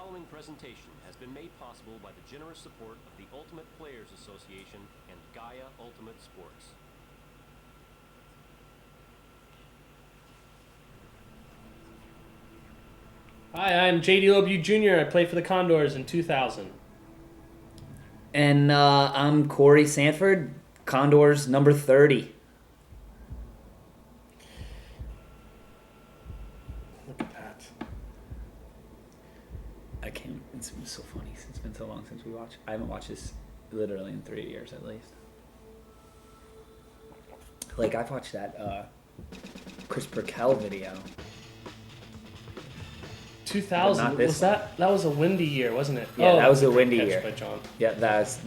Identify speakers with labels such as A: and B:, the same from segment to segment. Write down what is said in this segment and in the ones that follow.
A: following presentation has been made possible by the generous support of the Ultimate Players Association and Gaia Ultimate Sports.
B: Hi, I'm JD Lobue Jr. I played for the Condors in 2000.
C: And I'm Corey Sanford, Condors number 30.
B: Look at that.
C: I can't. It's been so funny. It's been so long since we watched. I haven't watched this literally in 3 years at least. Like, I've watched that Chris Burkell video.
B: 2000 was that? That was a windy year, wasn't it?
C: Yeah, that was a windy
B: catch
C: year.
B: By John.
C: Yeah, that's.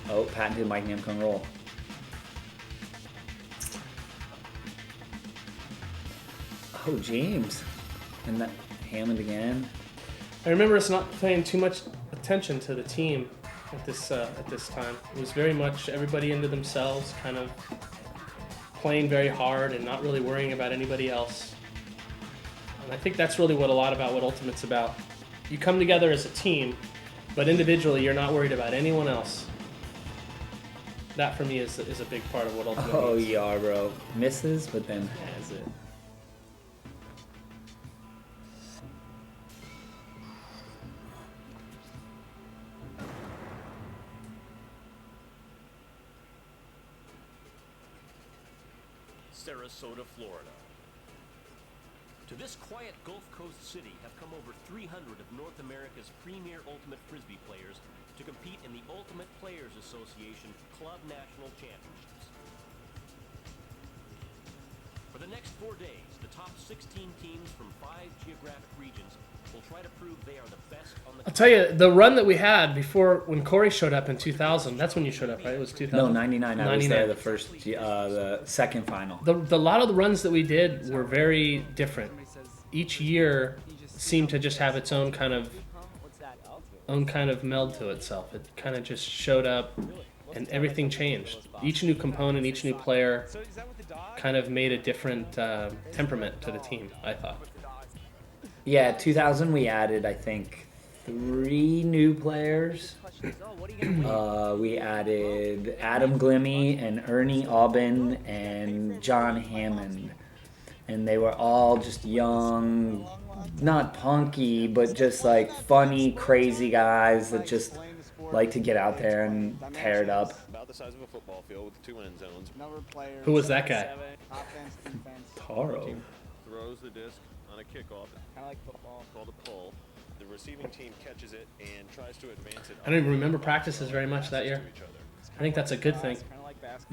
C: Oh, patented Mike Namcon roll. Oh, James, and that Hammond again.
B: I remember us not paying too much attention to the team at this time. It was very much everybody into themselves, kind of playing very hard and not really worrying about anybody else. And I think that's really what Ultimate's about. You come together as a team, but individually you're not worried about anyone else. That for me is a big part of what Ultimate means.
C: Oh yeah, bro. Misses, but then has it.
A: Sarasota, Florida. To this quiet Gulf Coast city have come over 300 of North America's premier Ultimate Frisbee players to compete in the Ultimate Players Association Club National Championships. For the next 4 days, the top 16 teams from 5 geographic regions will try to prove they are the best on the...
B: I'll tell you, the run that we had before, when Corey showed up in 2000, that's when you showed up, right? It was 2000?
C: No, 99. I was there the second final.
B: The lot of the runs that we did were very different. Each year seemed to just have its own kind of meld to itself. It kind of just showed up and everything changed. Each new component, each new player kind of made a different temperament to the team, I thought.
C: Yeah, 2000 we added, I think, 3 new players. We added Adam Glimmy and Ernie Aubin and John Hammond. And they were all just young, not punky, but just like funny, crazy guys that just like to get out there and tear it up.
D: About the size of a football field with 2 end zones.
B: Who was that guy?
C: Taro.
D: Throws the disc on a kickoff. Kind of like football. Called a pull. The receiving team catches it and tries to advance it.
B: I don't even remember practices very much that year. I think that's a good thing.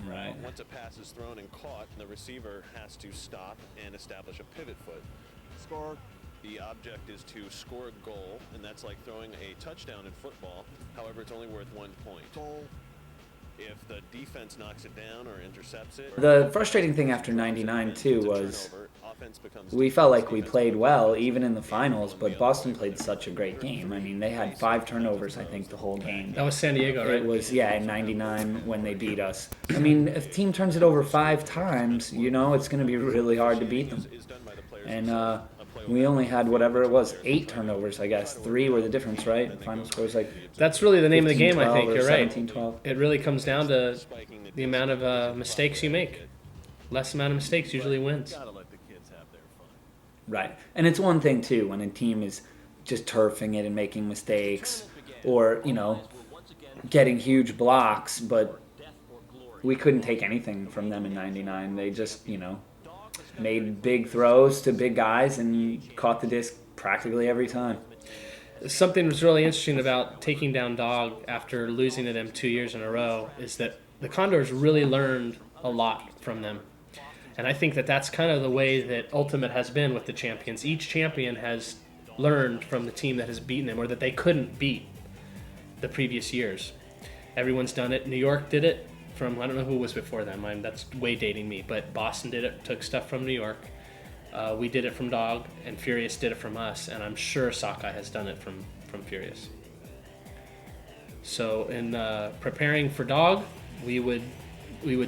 C: Right.
D: Once a pass is thrown and caught, the receiver has to stop and establish a pivot foot. Score. The object is to score a goal, and that's like throwing a touchdown in football. However, it's only worth 1 point. Goal. If the defense knocks it down or intercepts it...
C: The frustrating thing after 99, too, was we felt like we played well, even in the finals, but Boston played such a great game. I mean, they had 5 turnovers, I think, the whole game.
B: That was San Diego, right?
C: It was, yeah, in 99 when they beat us. I mean, if a team turns it over 5 times, you know, it's going to be really hard to beat them. And we only had whatever it was, 8 turnovers, I guess. 3 were the difference, right? The final score was like...
B: That's really the name of the game, I think. You're right.
C: 17-12.
B: It really comes down to the amount of mistakes you make. Less amount of mistakes usually wins.
C: Right. And it's one thing, too, when a team is just turfing it and making mistakes or, you know, getting huge blocks, but we couldn't take anything from them in 99. They just, you know, made big throws to big guys and caught the disc practically every time.
B: Something that's really interesting about taking down Dog after losing to them 2 years in a row is that the Condors really learned a lot from them. And I think that that's kind of the way that Ultimate has been with the champions. Each champion has learned from the team that has beaten them or that they couldn't beat the previous years. Everyone's done it. New York did it from, I don't know who was before them. That's way dating me. But Boston did it, took stuff from New York. We did it from Dog, and Furious did it from us. And I'm sure Sockeye has done it from Furious. So in preparing for Dog, we would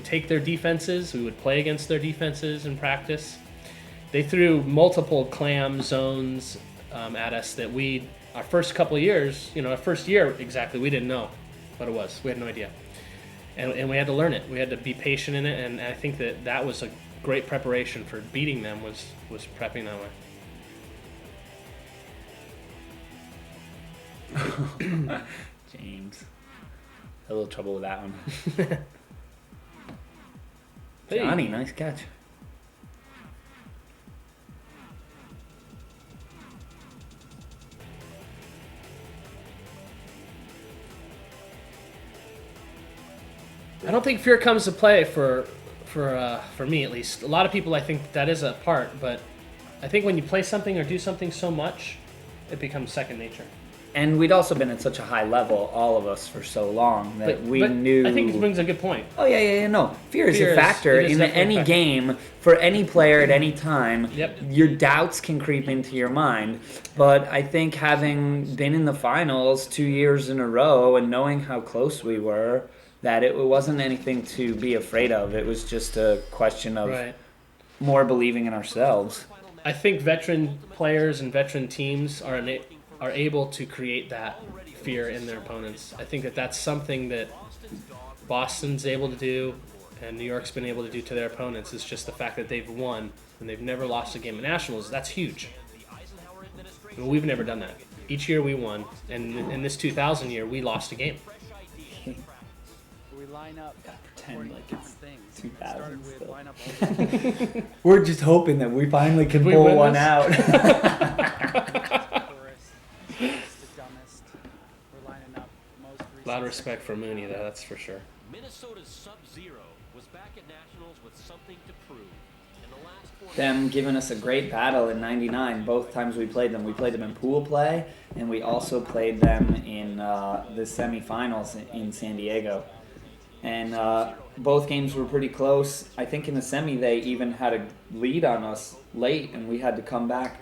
B: take their defenses, we would play against their defenses in practice. They threw multiple clam zones, at us that our first couple of years, our first year exactly, we didn't know what it was. We had no idea. And we had to learn it. We had to be patient in it, and I think that was a great preparation for beating them was prepping that way.
C: James. A little trouble with that one.
B: Hey.
C: Johnny, nice catch.
B: I don't think fear comes to play for me at least. A lot of people, I think that is a part, but I think when you play something or do something so much, it becomes second nature.
C: And we'd also been at such a high level, all of us, for so long that we knew.
B: I think it brings a good point.
C: Oh yeah. No, fear is a factor in any game for any player at any time.
B: Yep.
C: Your doubts can creep into your mind, but I think having been in the finals 2 years in a row and knowing how close we were, that it wasn't anything to be afraid of. It was just a question of more believing in ourselves.
B: I think veteran players and veteran teams are able to create that fear in their opponents. I think that's something that Boston's able to do and New York's been able to do to their opponents. It's just the fact that they've won and they've never lost a game in Nationals. That's huge. We've never done that. Each year we won, and in this 2000 year, we lost a game.
E: We line up.
C: Pretend like it's
E: things.
C: 2000 still.
E: Line up all
C: We're just hoping that we finally can
B: we
C: pull
B: win
C: one
B: this?
C: out.
E: the poorest, the dumbest. We're lining up most
B: A lot of respect for Mooney, though, that's for sure.
A: Minnesota's Sub-Zero was back at Nationals with something to prove. In the last 4
C: Them giving us a great battle in '99. Both times we played them. We played them in pool play, and we also played them in the semifinals in San Diego. And both games were pretty close. I think in the semi they even had a lead on us late, and we had to come back.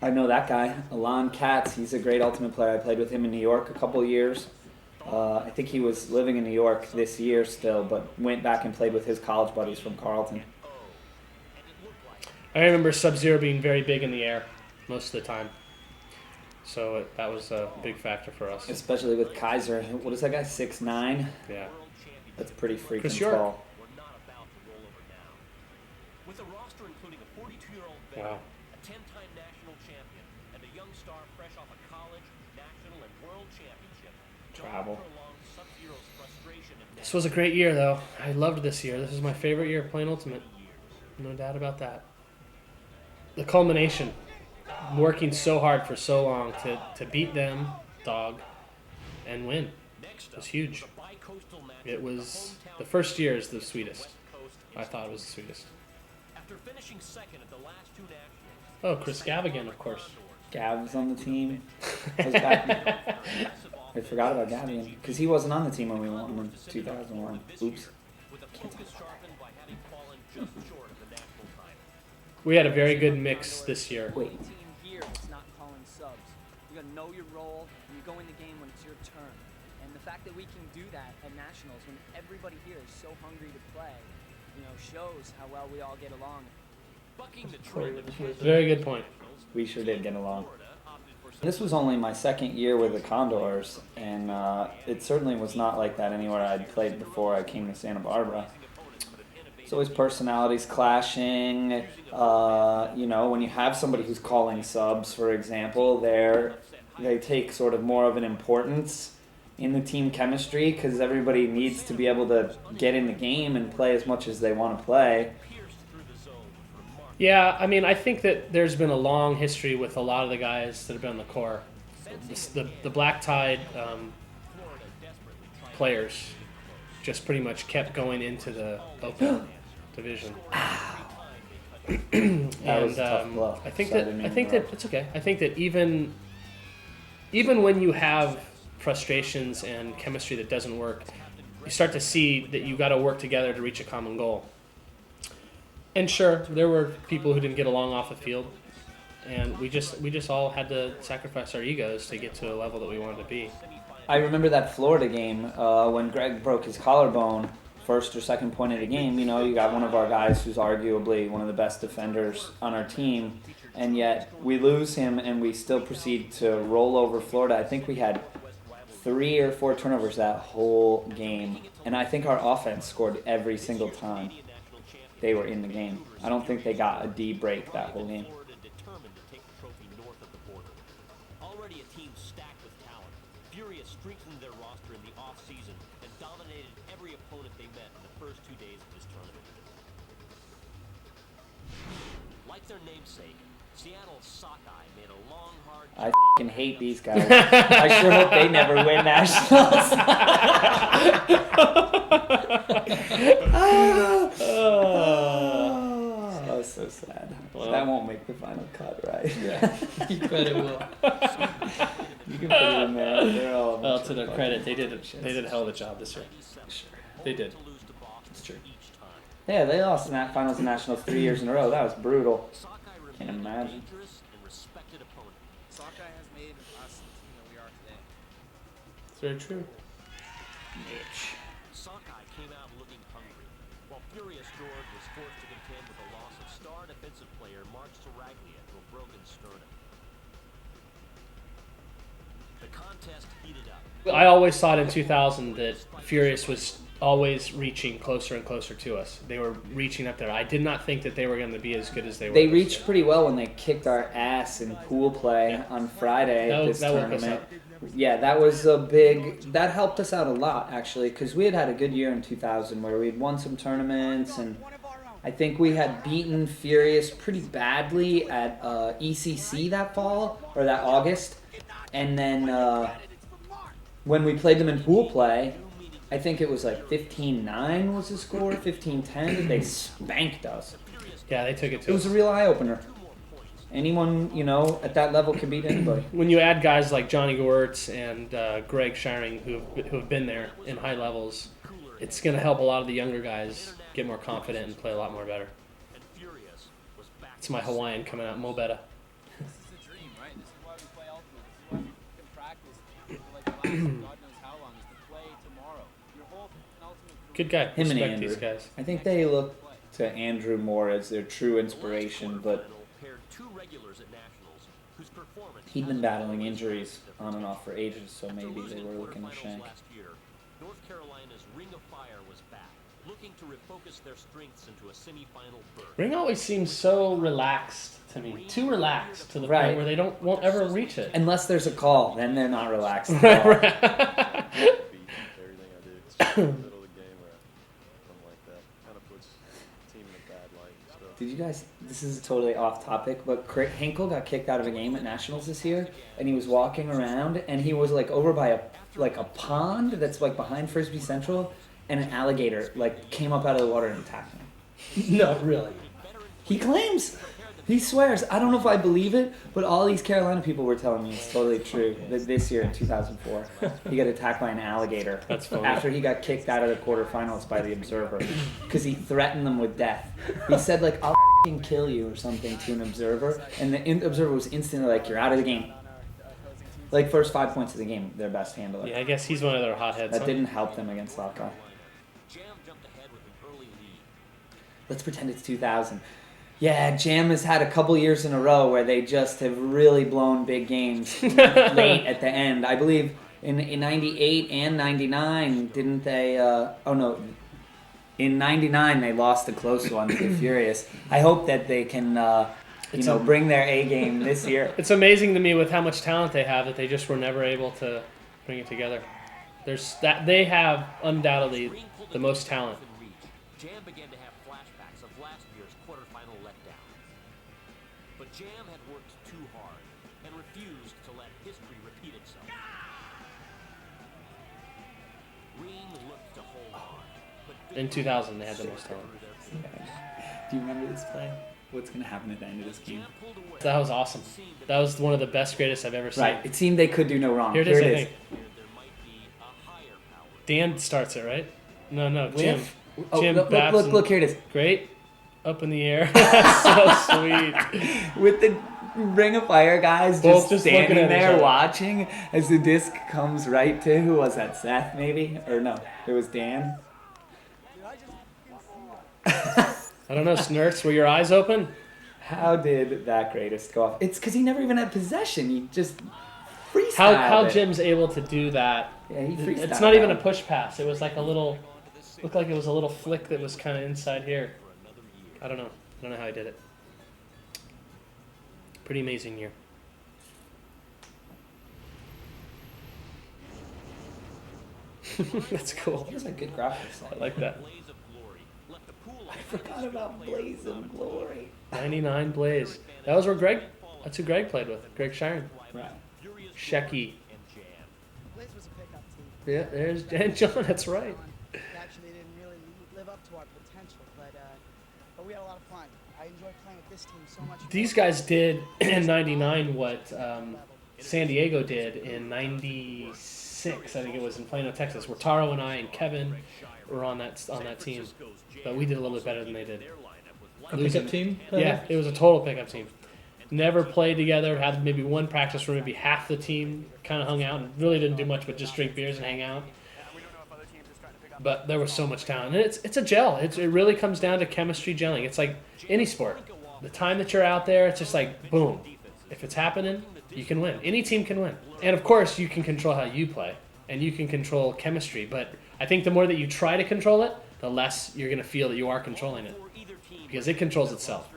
C: I know that guy, Alon Katz. He's a great Ultimate player. I played with him in New York a couple of years. I think he was living in New York this year still, but went back and played with his college buddies from Carleton.
B: I remember Sub-Zero being very big in the air most of the time. So that was a big factor for us.
C: Especially with Kaiser. What is that guy, 6'9"?
B: Yeah.
C: That's pretty
B: Chris
C: freaking
B: York.
C: tall.
A: We're not about to roll over now. With a roster including a 42-year-old veteran,
B: Wow.
A: a 10-time national champion, and a young star fresh off a college, national, and world championship,
C: Travel.
A: don't prolong Sub-Zero's frustration and
B: This was a great year, though. I loved this year. This is my favorite year playing Ultimate. No doubt about that. The culmination. Working so hard for so long to beat them, dog, and win. It was huge. It was the first year is the sweetest. I thought it was the sweetest.
A: After finishing second at the last 2 nationals,
B: Oh, Chris Gavigan, of course.
C: Gav was on the team. I was back. I forgot about Gavigan because he wasn't on the team when we won in 2001. Oops.
A: with a focus sharpened by having fallen just short of the national title.
B: We had a very good mix this year.
C: Wait.
E: team here that's not calling subs. You gotta know your role and you go in the game when it's your turn. And the fact that we can do that at nationals when everybody here is so hungry to play, shows how well we all get along.
A: Bucking the trend of
B: Very good point.
C: We sure did get along. This was only my second year with the Condors, and it certainly was not like that anywhere I'd played before I came to Santa Barbara. It's always personalities clashing. When you have somebody who's calling subs, for example, they take sort of more of an importance in the team chemistry because everybody needs to be able to get in the game and play as much as they want to play.
B: Yeah, I mean, I think that there's been a long history with a lot of the guys that have been on the core. The Black Tide players just pretty much kept going into the open division.
C: That was a tough blow.
B: I think
C: So I
B: that
C: didn't
B: I
C: mean
B: think
C: to
B: that it's okay. I think that even when you have frustrations and chemistry that doesn't work, you start to see that you got to work together to reach a common goal. And sure, there were people who didn't get along off the field, and we just all had to sacrifice our egos to get to a level that we wanted to be.
C: I remember that Florida game when Greg broke his collarbone. first or second point of the game, you know, you got one of our guys who's arguably one of the best defenders on our team, and yet we lose him and we still proceed to roll over Florida. I think we had 3 or 4 turnovers that whole game, and I think our offense scored every single time they were in the game. I don't think they got a D break that whole game.
A: Already a team stacked with talent, Furious strengthened their roster in the off-season and dominated every opponent they met in the first 2 days of this tournament. Like their namesake, Seattle's Sockeye made a long, hard
C: I
A: journey.
C: f***ing hate these guys. I sure hope they never win nationals. Oh, so sad.
B: Well,
C: that won't make the final cut, right?
B: Yeah, you bet it will.
C: You can put it in there. They're all
B: Well, to their credit, they did a hell of a job this year.
C: Sure.
B: They did.
C: It's true. Yeah, they lost in that finals and nationals 3 years in a row. That was brutal. Can't imagine.
F: Sockeye has made us the team that we are today.
B: It's very true.
C: Mitch.
A: Sockeye came out looking hungry, while Furious George was forced to contend with the loss of star defensive player Mark Saraglia to a broken sternum. The contest heated up.
B: I always thought in 2000 that Furious was always reaching closer and closer to us. They were reaching up there. I did not think that they were going to be as good as they were.
C: They
B: this
C: reached
B: year.
C: pretty well when they kicked our ass in pool play on Friday at this
B: That woke us
C: tournament.
B: up.
C: Yeah, that was a big. That helped us out a lot actually, because we had a good year in 2000 where we had won some tournaments, and I think we had beaten Furious pretty badly at ECC that fall or that August, and then when we played them in pool play, I think it was like 15-9 was the score, 15-10. They spanked us.
B: Yeah, they took it to
C: It was
B: us.
C: a real eye opener. Anyone, you know, at that level can beat anybody.
B: When you add guys like Johnny Gewirtz and Greg Shiring who have been there in high levels, it's going to help a lot of the younger guys get more confident and play a lot more better. It's my Hawaiian coming out, Mo Betta.
F: This is the dream, right? This is why we play Ultimate. This is why we can practice for like the last God knows how long, is to play tomorrow. Your whole Ultimate career.
B: Good guy.
C: Him and
B: Respect
C: Andrew.
B: these guys.
C: I think they look to Andrew more as their true inspiration, but he'd been battling injuries on and off for ages, so maybe they were looking to shank.
A: North Carolina's Ring of Fire was back, looking to refocus their strengths into a semi-final berth.
B: Ring always seems so relaxed to me. Too relaxed to the
C: Right.
B: point where they won't ever reach it.
C: Unless there's a call, then they're not relaxed at all.
D: Everything I do. It's just in the middle of the game or something like that. Kind of puts the team in a bad light. So.
C: Did you guys, this is totally off topic, but Hinkle got kicked out of a game at Nationals this year, and he was walking around, and he was like over by a pond that's like behind Frisbee Central, and an alligator like came up out of the water and attacked him.
B: No, really.
C: He claims. He swears. I don't know if I believe it, but all these Carolina people were telling me it's totally true. That this year in 2004, he got attacked by an alligator.
B: That's funny.
C: After he got kicked out of the quarterfinals by the Observer, because he threatened them with death. He said like, "I'll f***ing kill you" or something to an Observer, and the Observer was instantly like, "You're out of the game." Like first 5 points of the game, their best handler.
B: Yeah, I guess he's one of their hotheads.
C: That
B: huh?
C: didn't help them against Sockeye.
A: Jam jumped ahead with an early lead.
C: Let's pretend it's 2000. Yeah, Jam has had a couple years in a row where they just have really blown big games late at the end. I believe in 98 and 99, didn't they? In 99 they lost a close one to the Furious. I hope that they can, bring their A game this year.
B: It's amazing to me with how much talent they have that they just were never able to bring it together. They have undoubtedly the most talent.
A: Jam began to have flashbacks of last year's quarterfinal letdown. But Jam had worked too hard and refused to let history repeat itself. Ring looked to hold on, but
B: In 2000, they had the most talent.
C: Do you remember this play? What's going to happen at the end of this game?
A: pulled away.
B: That was awesome. That was one of the best, greatest I've ever seen.
C: Right, it seemed they could do no wrong.
B: Here it is, I
C: it
B: think.
A: There might be a higher power.
B: Dan starts it, right? No, Jim.
C: Whiff? Oh,
B: Jim
C: look,
B: Babson.
C: look, here it is.
B: Great. Up in the air. So sweet.
C: With the Ring of Fire guys
B: Both just looking
C: standing
B: at each
C: there
B: other.
C: watching as the disc comes right to, who was that, Seth maybe? Or no, it was Dan.
B: I don't know, Snurks, were your eyes open?
C: How did that greatest go off? It's because he never even had possession. He just freestyled
B: How
C: it.
B: Jim's able to do that?
C: Yeah, he freestyled
B: It's not even a
C: that.
B: push pass. It was like a little, looked like it was a little flick that was kind of inside here. I don't know. I don't know how he did it. Pretty amazing year. That's cool.
C: He has a good graphics.
B: I like that.
C: I forgot about Blaze of Glory.
B: 99 Blaze. That's who Greg played with. Greg Shiren.
C: Right.
B: Shecky.
G: Blaze was a pickup team.
B: Yeah, there's Dan John. That's right.
G: We actually didn't really live up to our potential, but we had a lot of fun. I enjoyed playing with this team so much.
B: These guys did in 99 what San Diego did in 96, I think it was, in Plano, Texas, where Taro and I and Kevin were on that team. But we did a little bit better than they did.
H: A pickup team?
B: Yeah, it was a total pickup team. Never played together, had maybe one practice where maybe half the team kind of hung out and really didn't do much but just drink beers and hang out. But there was so much talent. And it's a gel. It really comes down to chemistry gelling. It's like any sport. The time that you're out there, it's just like, boom. If it's happening, you can win. Any team can win. And of course, you can control how you play. And you can control chemistry. But I think the more that you try to control it, the less you're going to feel that you are controlling it. Because it controls itself.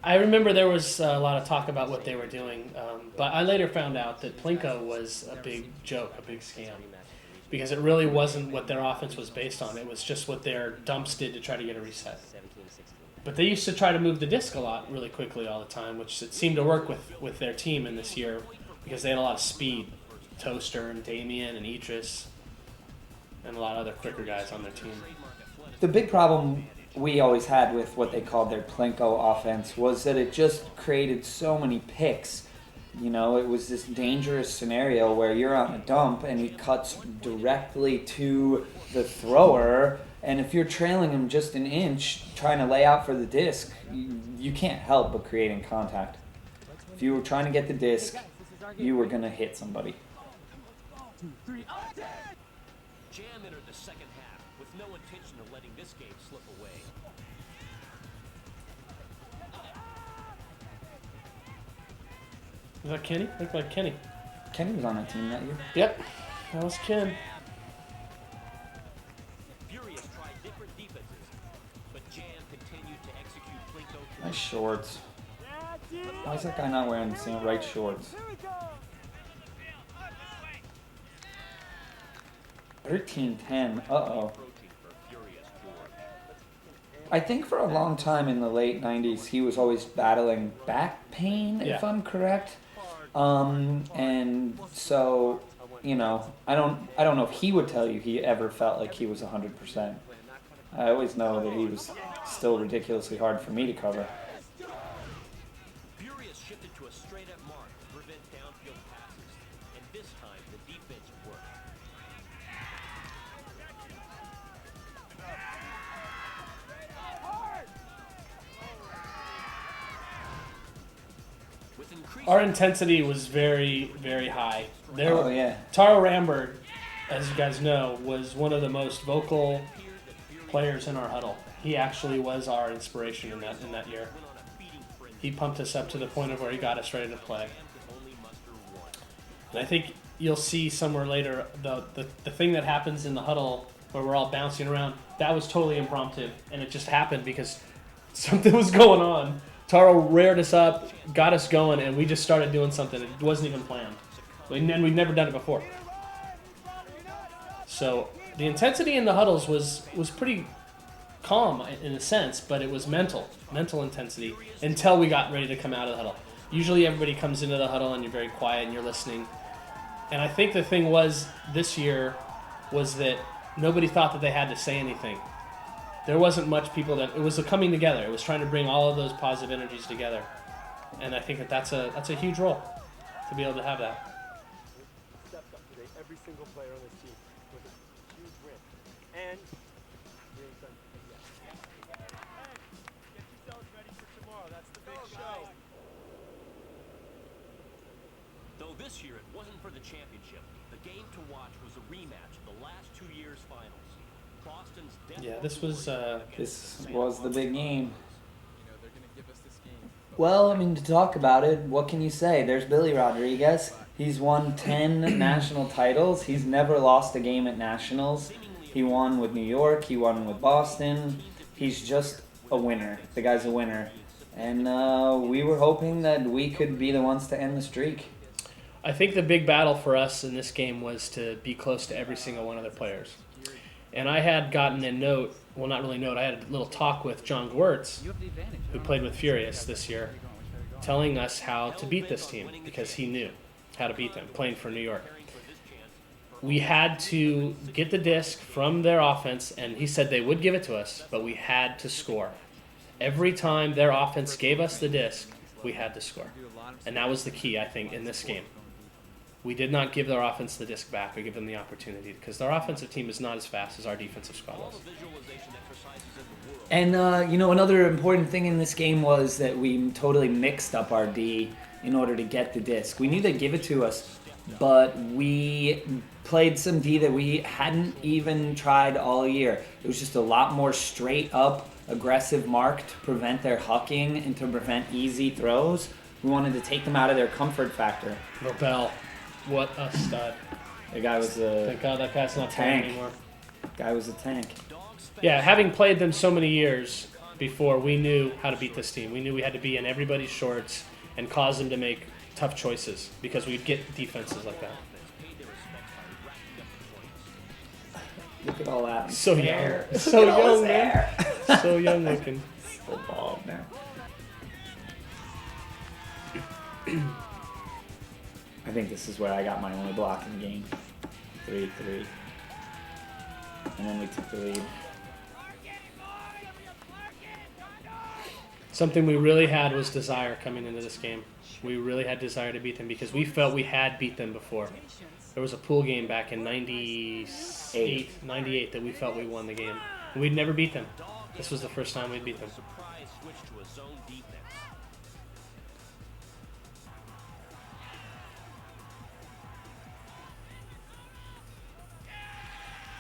B: I remember there was a lot of talk about what they were doing, but I later found out that Plinko was a big joke, a big scam, because it really wasn't what their offense was based on. It was just what their dumps did to try to get a reset. But they used to try to move the disc a lot really quickly all the time, which it seemed to work with their team in this year because they had a lot of speed. Toaster and Damien and Idris and a lot of other quicker guys on their team.
C: The big problem we always had with what they called their Plinko offense was that it just created so many picks. You know, it was this dangerous scenario where you're on a dump and he cuts directly to the thrower, and if you're trailing him just an inch trying to lay out for the disc, you can't help but creating contact. If you were trying to get the disc, you were going to hit somebody.
A: Jam entered the second half with no intention of letting this game slip away.
B: Is that Kenny? Looked like Kenny.
C: Kenny was on that team that year.
B: Yep, that was Ken.
A: Furious tried different defenses, but Jam continued to execute Plinko.
C: Nice shorts. Why is that guy not wearing the same right shorts? 13-10. Uh-oh. I think for a long time in the late 90s, he was always battling back pain, if I'm correct. And so, you know, I don't know if he would tell you he ever felt like he was 100%. I always know that he was still ridiculously hard for me to cover.
A: Furious shifted to a straight-up mark to prevent downfield passes, and this time the defense worked.
B: Our intensity was very, very high.
C: Oh, yeah.
B: Taro Rambert, as you guys know, was one of the most vocal players in our huddle. He actually was our inspiration in that year. He pumped us up to the point of where he got us ready to play. And I think you'll see somewhere later the thing that happens in the huddle where we're all bouncing around, that was totally impromptu, and it just happened because something was going on. Taro reared us up, got us going, and we just started doing something. It wasn't even planned. And we'd never done it before. So the intensity in the huddles was pretty calm in a sense, but it was mental intensity until we got ready to come out of the huddle. Usually everybody comes into the huddle and you're very quiet and you're listening. And I think the thing was this year was that nobody thought that they had to say anything. There wasn't much people it was a coming together. It was trying to bring all of those positive energies together. And I think that's a huge role to be able to have that.
I: Stepped up today, every single player on this team with a huge win. And get yourselves ready for tomorrow. That's the big show.
A: Though this year it wasn't for the championship, the game to watch was a rematch of the last 2 years' finals. Boston's
B: Yeah, this was
C: the big game.
F: They're going to give us this game.
C: Well, I mean, to talk about it, what can you say? There's Billy Rodriguez. He's won 10 national titles. He's never lost a game at nationals. He won with New York. He won with Boston. He's just a winner. The guy's a winner. And we were hoping that we could be the ones to end the streak.
B: I think the big battle for us in this game was to be close to every single one of their players. And I had gotten a note, well, not really a note, I had a little talk with John Gewirtz, who played with Furious this year, telling us how to beat this team because he knew how to beat them, playing for New York. We had to get the disc from their offense, and he said they would give it to us, but we had to score. Every time their offense gave us the disc, we had to score. And that was the key, I think, in this game. We did not give their offense the disc back or give them the opportunity because their offensive team is not as fast as our defensive squad was.
C: And, another important thing in this game was that we totally mixed up our D in order to get the disc. We knew they'd give it to us, but we played some D that we hadn't even tried all year. It was just a lot more straight up, aggressive mark to prevent their hucking and to prevent easy throws. We wanted to take them out of their comfort factor.
B: Robel, what a stud.
C: The guy was a
B: Thank God that guy's not playing
C: tank.
B: anymore.
C: Guy was a tank.
B: Yeah, having played them so many years before, we knew how to beat this team. We knew we had to be in everybody's shorts and cause them to make tough choices because we'd get defenses like that.
C: Look at all that.
B: So young.
C: Hair.
B: So
C: Look at all
B: young,
C: his
B: man.
C: hair.
B: So young looking.
C: So bald now. I think this is where I got my only block in the game. 3-3. And then we took the lead.
B: Something we really had was desire coming into this game. We really had desire to beat them because we felt we had beat them before. There was a pool game back in 98 that we felt we won the game. And we'd never beat them. This was the first time we'd beat them.
A: Surprise switch to a zone defense.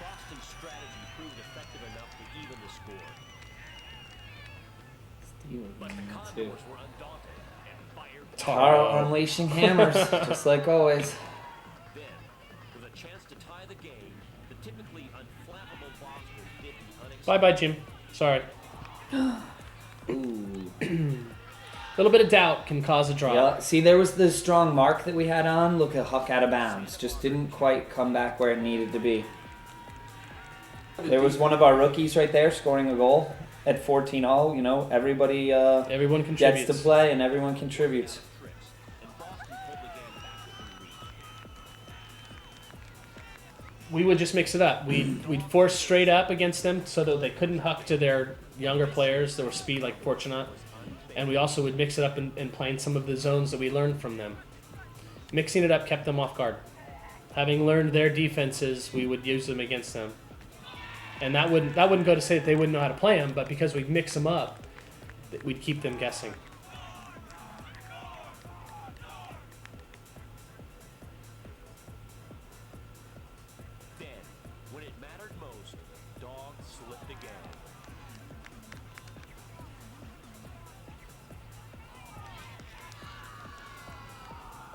A: Boston's strategy proved effective enough to even the score. But the Condors were undaunted and fired.
C: Taro unleashing hammers, just like always.
A: Then, with a chance to tie the game, the typically unflappable Boston did the unexpected.
B: Bye-bye, Jim. Sorry.
C: Ooh.
B: A little bit of doubt can cause a drop.
C: Yeah, see, there was the strong mark that we had on. Look at Huck out of bounds. Just didn't quite come back where it needed to be. There was one of our rookies right there scoring a goal at 14-all. You know, everybody
B: Everyone contributes.
C: gets to play and everyone contributes.
B: We would just mix it up. We'd force straight up against them so that they couldn't huck to their younger players that were speed like Fortunat. And we also would mix it up and playing some of the zones that we learned from them. Mixing it up kept them off guard. Having learned their defenses, we would use them against them. And that wouldn't go to say that they wouldn't know how to play them, but because we'd mix them up, we'd keep them guessing.
A: Then, when it mattered most, dogs slipped again.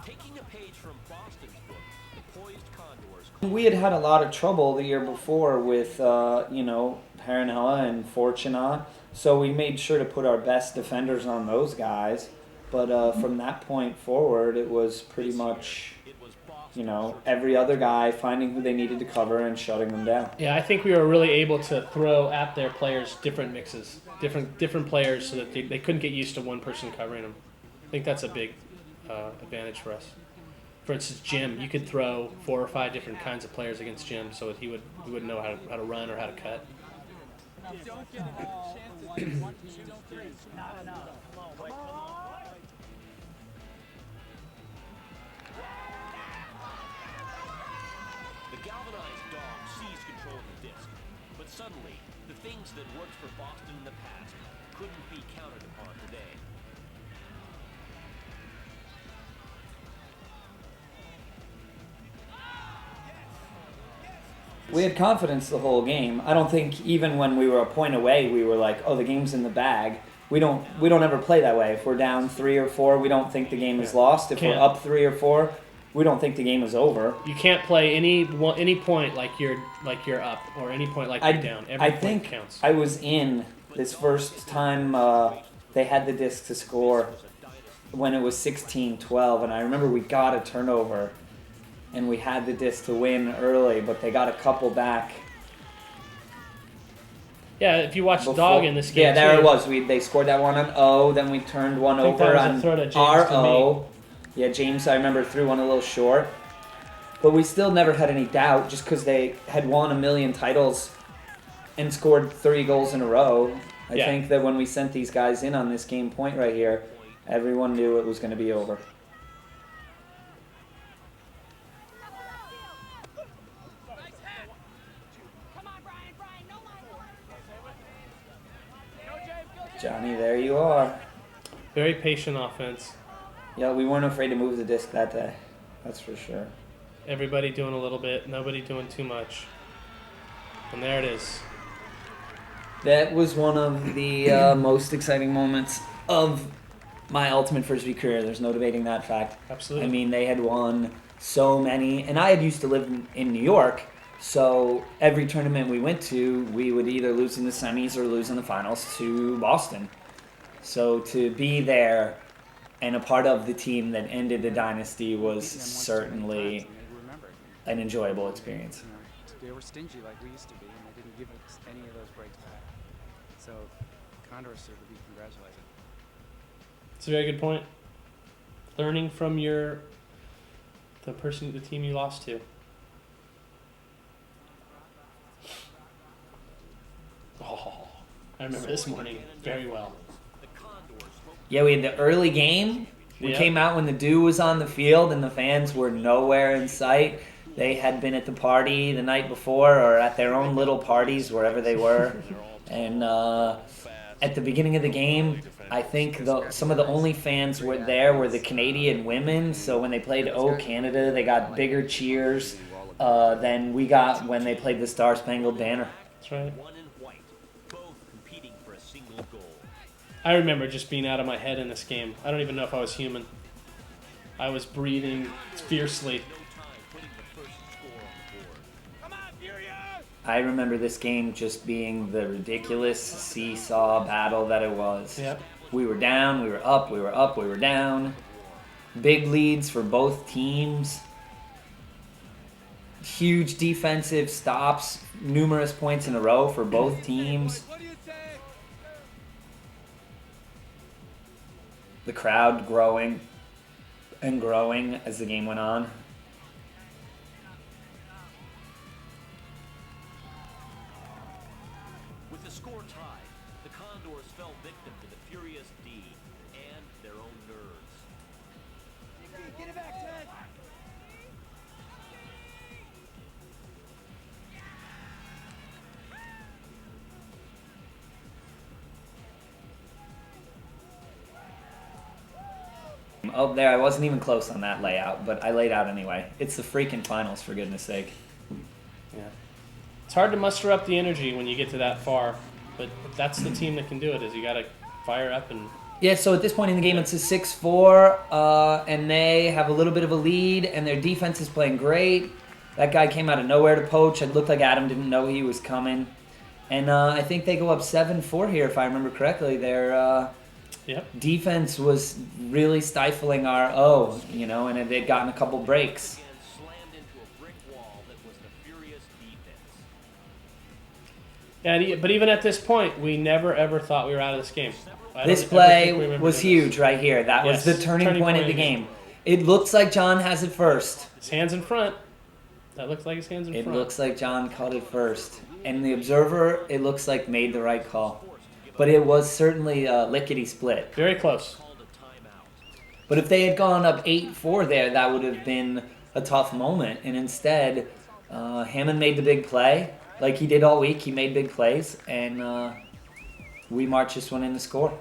A: Taking a page from Boston's book, the poised Condors.
C: We had a lot of trouble the year before with, Paranella and Fortunat, so we made sure to put our best defenders on those guys. But from that point forward, it was pretty much, every other guy finding who they needed to cover and shutting them down.
B: Yeah, I think we were really able to throw at their players different mixes, different players so that they couldn't get used to one person covering them. I think that's a big advantage for us. For instance, Jim, you could throw 4 or 5 different kinds of players against Jim so that he would know how to run or how to cut.
F: Don't get any chances. 1, 2, 3.
A: The galvanized dog seized control of the disc, but suddenly, the things that worked for Boston in the past couldn't be counted upon today.
C: We had confidence the whole game. I don't think even when we were a point away, we were like, "Oh, the game's in the bag." We don't ever play that way. If we're down 3 or 4, we don't think the game is lost. If we're up 3 or 4, we don't think the game is over.
B: You can't play any point like you're up, or any point like you're down. Every point counts.
C: I was in this first time they had the disc to score when it was 16-12, and I remember we got a turnover, and we had the disc to win early, but they got a couple back.
B: Yeah, if you watch Dog in this game,
C: yeah, there it was. They scored that one on O, then we turned one over on RO. Yeah, James, I remember, threw one a little short. But we still never had any doubt just because they had won 1,000,000 titles and scored 3 goals in a row. I think that when we sent these guys in on this game point right here, everyone knew it was going to be over. Johnny, there you are.
B: Very patient offense.
C: Yeah, we weren't afraid to move the disc that day. That's for sure.
B: Everybody doing a little bit, nobody doing too much. And there it is.
C: That was one of the most exciting moments of my Ultimate Frisbee career. There's no debating that fact.
B: Absolutely.
C: I mean, they had won so many. And I had used to live in New York, so every tournament we went to, we would either lose in the semis or lose in the finals to Boston. So to be there and a part of the team that ended the dynasty was certainly an enjoyable experience.
J: They were stingy like we used to be, and they didn't give us any of those breaks back. So Condors are to be congratulated.
B: It's a very good point. Learning from the team you lost to. Oh, I remember this morning very well.
C: Yeah, we had the early game. We came out when the dew was on the field and the fans were nowhere in sight. They had been at the party the night before or at their own little parties, wherever they were. And at the beginning of the game, I think some of the only fans were the Canadian women. So when they played O Canada, they got bigger cheers than we got when they played the Star Spangled Banner.
B: That's right. I remember just being out of my head in this game. I don't even know if I was human. I was breathing fiercely.
C: I remember this game just being the ridiculous seesaw battle that it was.
B: Yep.
C: We were down, we were up, we were up, we were down. Big leads for both teams. Huge defensive stops, numerous points in a row for both teams. The crowd growing and growing as the game went on.
A: With the score tied, the Condors fell victim to the furious D and their own nerves.
G: Get it back, Ted!
C: Oh, there, I wasn't even close on that layout, but I laid out anyway. It's the freaking finals, for goodness sake.
B: Yeah. It's hard to muster up the energy when you get to that far, but that's the team that can do it, is you got to fire up and...
C: Yeah, so at this point in the game, it's a 6-4, and they have a little bit of a lead, and their defense is playing great. That guy came out of nowhere to poach. It looked like Adam didn't know he was coming. And I think they go up 7-4 here, if I remember correctly. Their defense was really stifling our O, and they'd gotten a couple breaks.
B: Yeah, but even at this point, we never ever thought we were out of this game.
C: This play was huge right here. That was the turning point of the game. It looks like John has it first.
B: His hands in front. That looks like his hands in front.
C: It looks like John caught it first. And the observer, it looks like, made the right call. But it was certainly lickety-split.
B: Very close.
C: But if they had gone up 8-4 there, that would have been a tough moment. And instead, Hammond made the big play. Like he did all week, he made big plays. And we marched this one in to score.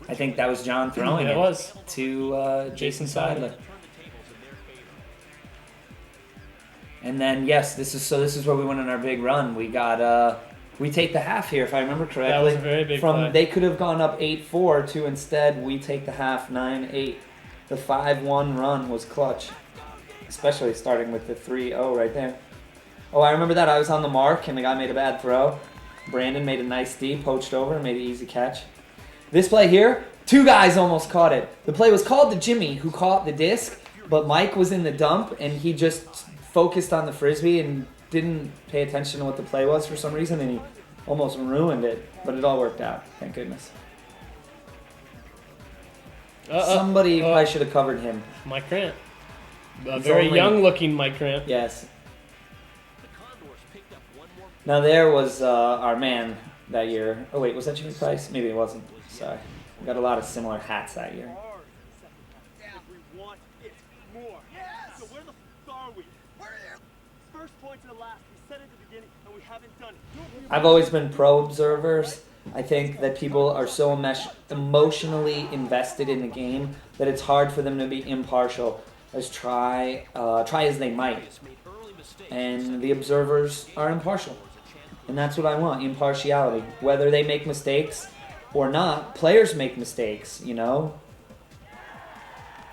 C: I think that was John throwing it to Jason Seidler. And then yes, this is where we went on our big run. We got we take the half here if I remember correctly.
B: That was a very big play.
C: They could have gone up 8-4 to instead we take the half 9-8. The 5-1 run was clutch, especially starting with the 3-0 right there. Oh, I remember that. I was on the mark and the guy made a bad throw. Brandon made a nice D, poached over, and made an easy catch. This play here, 2 guys almost caught it. The play was called to Jimmy, who caught the disc, but Mike was in the dump, and he just focused on the Frisbee and didn't pay attention to what the play was for some reason, and he almost ruined it, but it all worked out. Thank goodness. Somebody probably should have covered him.
B: Mike Grant. A very young-looking Mike Grant.
C: Yes. Now there was our man that year. Oh wait, was that Jimmy Price? Maybe it wasn't. Sorry. We got a lot of similar hats that year.
I: We want it more. So where the f are we? First point to the last. We said it at the beginning, and we haven't done it.
C: I've always been pro observers. I think that people are so emotionally invested in the game that it's hard for them to be impartial. Try as they might. And the observers are impartial. And that's what I want, impartiality. Whether they make mistakes or not, players make mistakes, you know.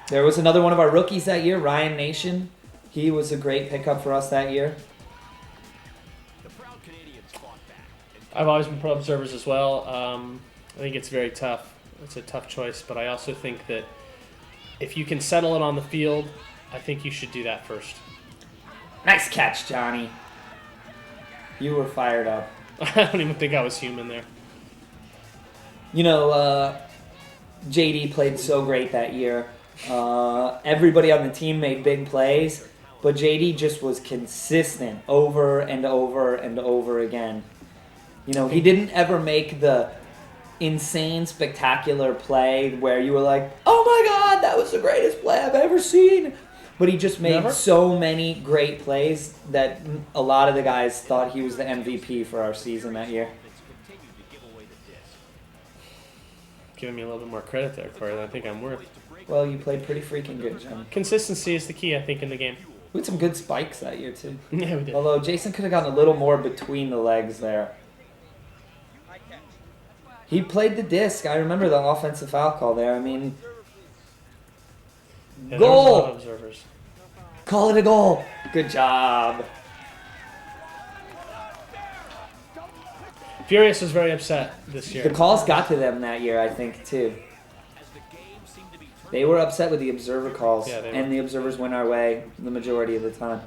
C: There was another one of our rookies that year, Ryan Nation. He was a great pickup for us that year.
B: I've always been pro observers as well. I think it's very tough. It's a tough choice, but I also think that if you can settle it on the field, I think you should do that first.
C: Nice catch, Johnny. You were fired up.
B: I don't even think I was human there.
C: You know, JD played so great that year. Everybody on the team made big plays, but JD just was consistent over and over and over again. You know, he didn't ever make the insane, spectacular play where you were like, oh my God, that was the greatest play I've ever seen. But he just made so many great plays that a lot of the guys thought he was the MVP for our season that year.
B: Giving me a little bit more credit there, Corey, than I think I'm worth.
C: Well, you played pretty freaking good, John.
B: Consistency is the key, I think, in the game.
C: We had some good spikes that year, too.
B: Yeah, we did.
C: Although Jason could have gotten a little more between the legs there. He played the disc. I remember the offensive foul call there. I mean,
B: yeah,
C: goal!
B: There was a lot of observers.
C: Call it a goal. Good job.
B: Furious was very upset this year.
C: The calls got to them that year, I think, too. They were upset with the observer calls, and the observers went our way the majority of the time.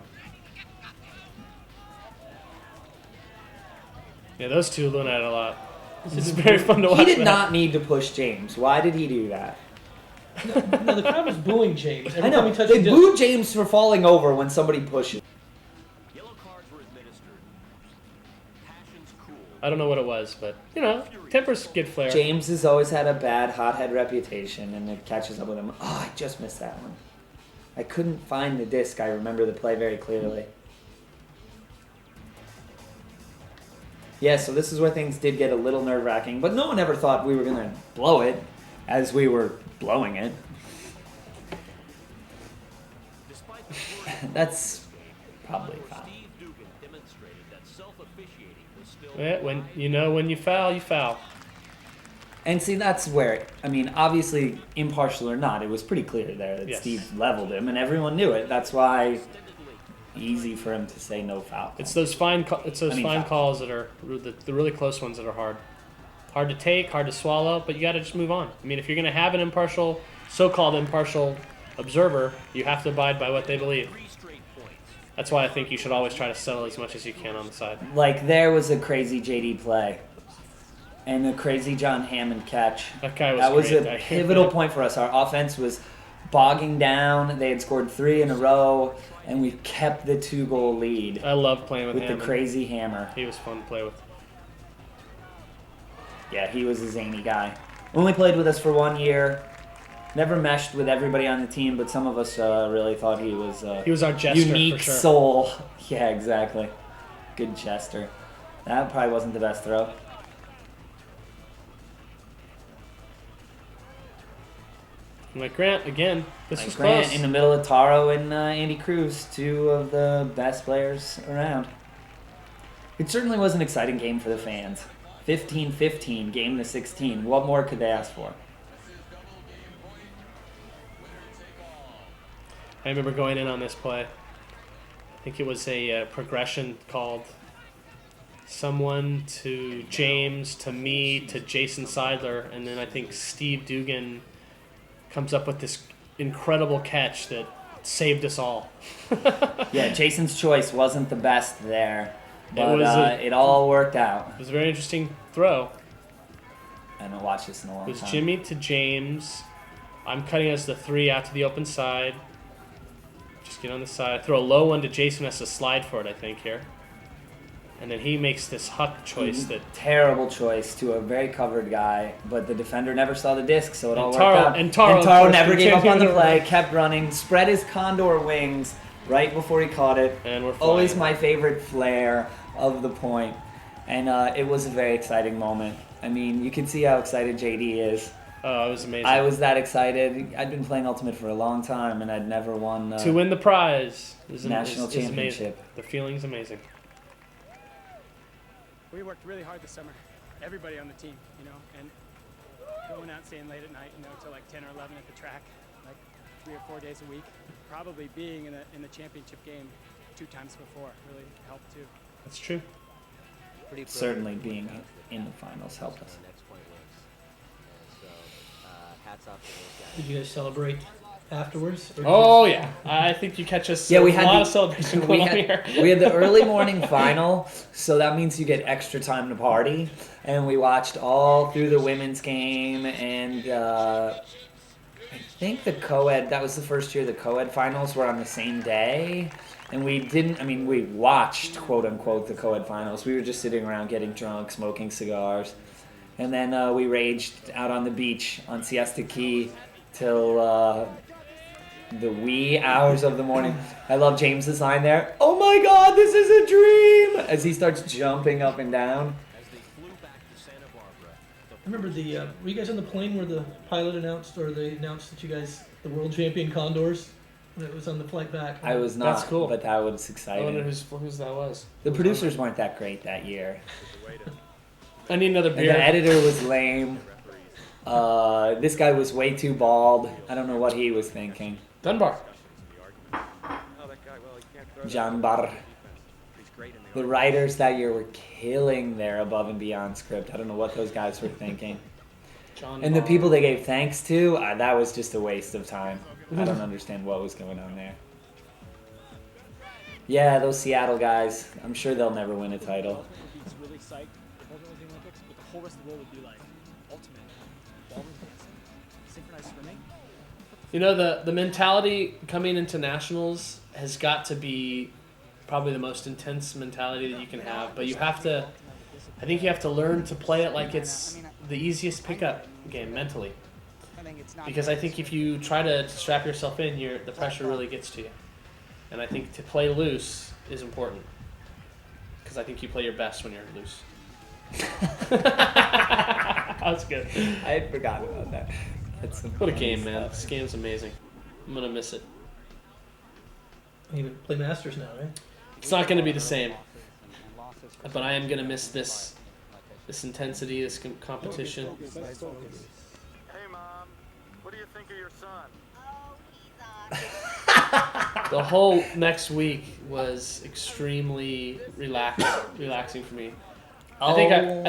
B: Yeah, those two went at it a lot. It's very fun to watch.
C: He did not need to push James. Why did he do that?
H: No, the crowd was booing James.
C: I know. They booed James for falling over when somebody pushes.
A: Yellow cards were administered. Passions cooled.
B: I don't know what it was, but, you know, tempers get flared.
C: James has always had a bad hothead reputation, and it catches up with him. Oh, I just missed that one. I couldn't find the disc. I remember the play very clearly. Yeah, so this is where things did get a little nerve-wracking, but no one ever thought we were going to blow it as we were blowing it. That's probably fine.
B: Yeah, when you foul, you foul.
C: And see, that's where, I mean, obviously, impartial or not, it was pretty clear there that Steve leveled him, and everyone knew it. That's why easy for him to say no foul.
B: It's those fine calls that are the really close ones that are hard to take, hard to swallow, but you got to just move on. I mean, if you're going to have an impartial, so-called impartial observer, you have to abide by what they believe. That's why I think you should always try to settle as much as you can on the side.
C: Like, there was a crazy JD play and a crazy John Hammond catch.
B: That was
C: great. A pivotal point for us. Our offense was bogging down. They had scored 3 in a row, and we kept the 2-goal lead.
B: I love playing with Hammond.
C: The crazy hammer.
B: He was fun to play with.
C: Yeah, he was a zany guy. Only played with us for 1 year. Never meshed with everybody on the team, but some of us really thought he was
B: our jester,
C: unique
B: for sure.
C: soul. Yeah, exactly. Good jester. That probably wasn't the best throw.
B: Like Grant, again, this
C: Like
B: was
C: Grant
B: close.
C: in the middle of Taro and Andy Cruz, two of the best players around. It certainly was an exciting game for the fans. 15-15, game to 16. What more could they ask for?
B: I remember going in on this play. I think it was a progression called someone to James, to me, to Jason Seidler, and then I think Steve Dugan comes up with this incredible catch that saved us all.
C: Yeah, Jason's choice wasn't the best there, but
B: was
C: it all worked out.
B: It was a very interesting throw.
C: I haven't watched this in a long
B: It was
C: time.
B: Jimmy to James. I'm cutting as the 3 out to the open side. Just get on the side. Throw a low one to Jason, has to slide for it, I think, here. And then he makes this Huck choice that...
C: Terrible choice to a very covered guy, but the defender never saw the disc, so it all worked
B: Taro-
C: out.
B: and Taro
C: never gave up on the
B: continued.
C: play, kept running, spread his condor wings right before he caught it.
B: And we're flying.
C: Always my favorite flair of the point. And it was a very exciting moment. I mean, you can see how excited JD is.
B: Oh, it was amazing.
C: I was that excited. I'd been playing Ultimate for a long time, and I'd never won
B: to win the prize.
C: national
B: is amazing.
C: championship.
B: The feeling's amazing.
J: We worked really hard this summer, everybody on the team, and going out staying late at night, till like 10 or 11 at the track, like 3 or 4 days a week. Probably being in the championship game 2 times before really helped too.
B: That's true.
C: Certainly being in the finals helped us.
H: Did you guys celebrate afterwards? Or
B: Oh, yeah. I think you catch us
C: Yeah, we
B: a
C: had
B: lot
C: the-
B: of celebration
C: we
B: going on
C: had,
B: here.
C: we had the early morning final, so that means you get extra time to party. And we watched all through the women's game, and I think the co-ed, that was the first year the co-ed finals were on the same day. And we watched, quote unquote, the co-ed finals. We were just sitting around getting drunk, smoking cigars. And then we raged out on the beach on Siesta Key till the wee hours of the morning. I love James's line there. Oh my God, this is a dream! As he starts jumping up and down.
H: I remember were you guys on the plane where the pilot announced, or they announced that you guys, the world champion Condors, when it was on the flight back?
C: I was not,
B: That's cool.
C: but that was
B: I wonder
C: exciting.
B: whose that was.
C: The producers weren't that great that year.
B: I need another
C: And
B: beer.
C: the editor was lame. This guy was way too bald. I don't know what he was thinking.
B: Dunbar.
C: John Barr. The writers that year were killing their above and beyond script. I don't know what those guys were thinking.
B: John
C: And the
B: Barr.
C: people they gave thanks to, that was just a waste of time. I don't understand what was going on there. Yeah, those Seattle guys. I'm sure they'll never win a title.
F: He's really psyched. If everyone was in the Olympics, but the whole rest of the world would be like ultimate, ballroom dancing, synchronized swimming.
B: You know, the mentality coming into nationals has got to be probably the most intense mentality that you can have. But you have to, I think you have to learn to play it like it's the easiest pickup game mentally. Because I think if you try to strap yourself in, the pressure really gets to you. And I think to play loose is important. Because I think you play your best when you're loose. That's good.
C: I had forgotten about that. That's some
B: What a
C: funny
B: game, man.
C: stuff.
B: This game's amazing. I'm going to miss it.
H: You play Masters now, right?
B: It's not going to be the same. But I am going to miss this intensity, this competition.
I: Hey, Mom. What do you think of your son?
B: The whole next week was extremely relaxing for me. I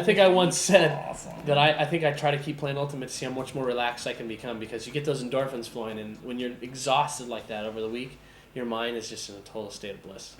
B: think I once said that I think I try to keep playing Ultimate to see how much more relaxed I can become, because you get those endorphins flowing, and when you're exhausted like that over the week, your mind is just in a total state of bliss.